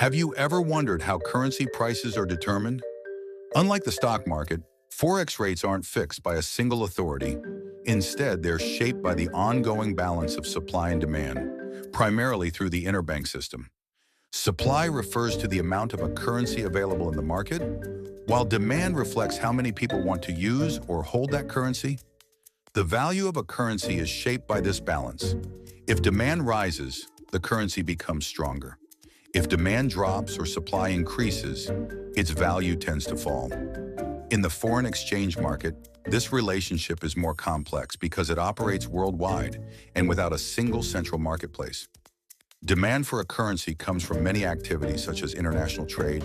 Have you ever wondered how currency prices are determined? Unlike the stock market, forex rates aren't fixed by a single authority. Instead, they're shaped by the ongoing balance of supply and demand, primarily through the interbank system. Supply refers to the amount of a currency available in the market, while demand reflects how many people want to use or hold that currency. The value of a currency is shaped by this balance. If demand rises, the currency becomes stronger. If demand drops or supply increases, its value tends to fall. In the foreign exchange market, this relationship is more complex because it operates worldwide and without a single central marketplace. Demand for a currency comes from many activities such as international trade,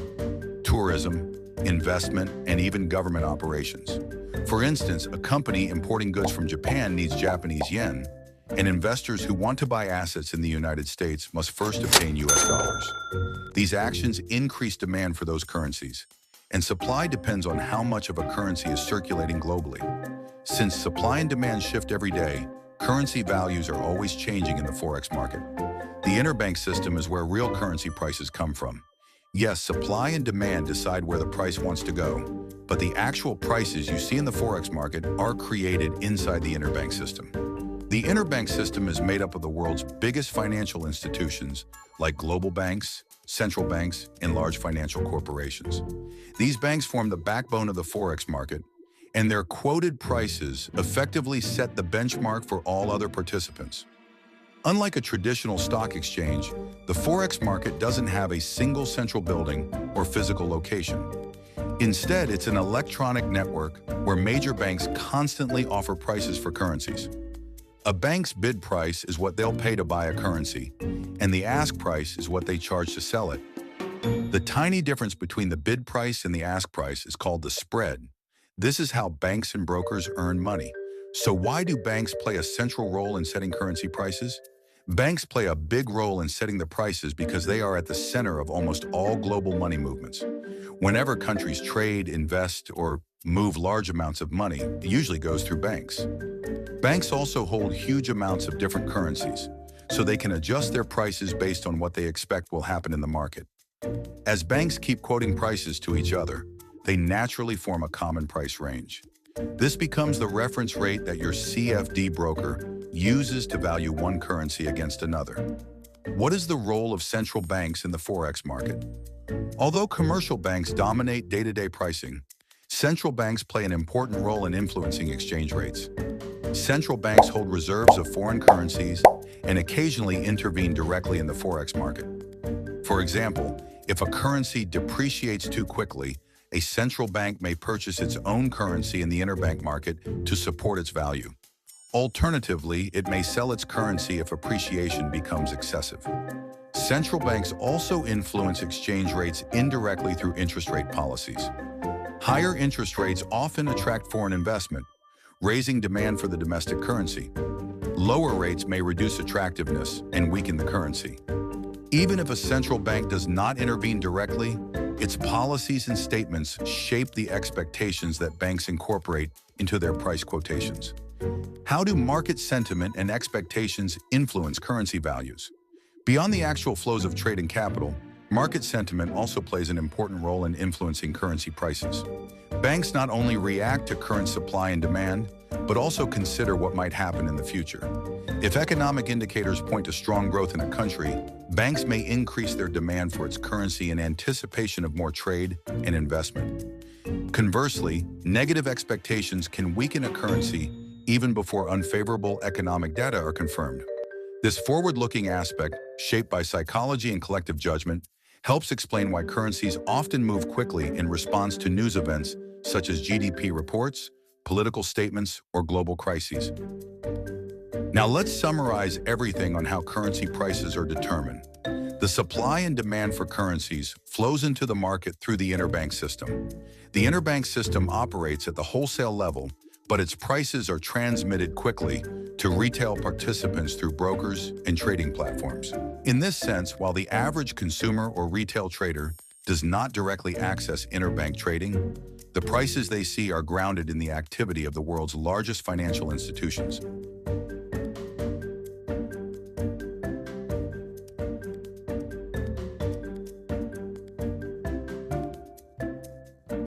tourism, investment, and even government operations. For instance, a company importing goods from Japan needs Japanese yen, and investors who want to buy assets in the United States must first obtain US dollars. These actions increase demand for those currencies, and supply depends on how much of a currency is circulating globally. Since supply and demand shift every day, currency values are always changing in the forex market. The interbank system is where real currency prices come from. Yes, supply and demand decide where the price wants to go, but the actual prices you see in the forex market are created inside the interbank system. The interbank system is made up of the world's biggest financial institutions, like global banks, central banks, and large financial corporations. These banks form the backbone of the forex market, and their quoted prices effectively set the benchmark for all other participants. Unlike a traditional stock exchange, the forex market doesn't have a single central building or physical location. Instead, it's an electronic network where major banks constantly offer prices for currencies. A bank's bid price is what they'll pay to buy a currency, and the ask price is what they charge to sell it. The tiny difference between the bid price and the ask price is called the spread. This is how banks and brokers earn money. So why do banks play a central role in setting currency prices? Banks play a big role in setting the prices because they are at the center of almost all global money movements. Whenever countries trade, invest, or move large amounts of money, it usually goes through banks. Banks also hold huge amounts of different currencies, so they can adjust their prices based on what they expect will happen in the market. As banks keep quoting prices to each other, they naturally form a common price range. This becomes the reference rate that your CFD broker uses to value one currency against another. What is the role of central banks in the forex market? Although commercial banks dominate day-to-day pricing, central banks play an important role in influencing exchange rates. Central banks hold reserves of foreign currencies and occasionally intervene directly in the forex market. For example, if a currency depreciates too quickly, a central bank may purchase its own currency in the interbank market to support its value. Alternatively, it may sell its currency if appreciation becomes excessive. Central banks also influence exchange rates indirectly through interest rate policies. Higher interest rates often attract foreign investment, raising demand for the domestic currency. Lower rates may reduce attractiveness and weaken the currency. Even if a central bank does not intervene directly, its policies and statements shape the expectations that banks incorporate into their price quotations. How do market sentiment and expectations influence currency values? Beyond the actual flows of trade and capital, market sentiment also plays an important role in influencing currency prices. Banks not only react to current supply and demand, but also consider what might happen in the future. If economic indicators point to strong growth in a country, banks may increase their demand for its currency in anticipation of more trade and investment. Conversely, negative expectations can weaken a currency even before unfavorable economic data are confirmed. This forward-looking aspect, shaped by psychology and collective judgment, helps explain why currencies often move quickly in response to news events such as GDP reports, political statements, or global crises. Now let's summarize everything on how currency prices are determined. The supply and demand for currencies flows into the market through the interbank system. The interbank system operates at the wholesale level, but its prices are transmitted quickly to retail participants through brokers and trading platforms. In this sense, while the average consumer or retail trader does not directly access interbank trading, the prices they see are grounded in the activity of the world's largest financial institutions.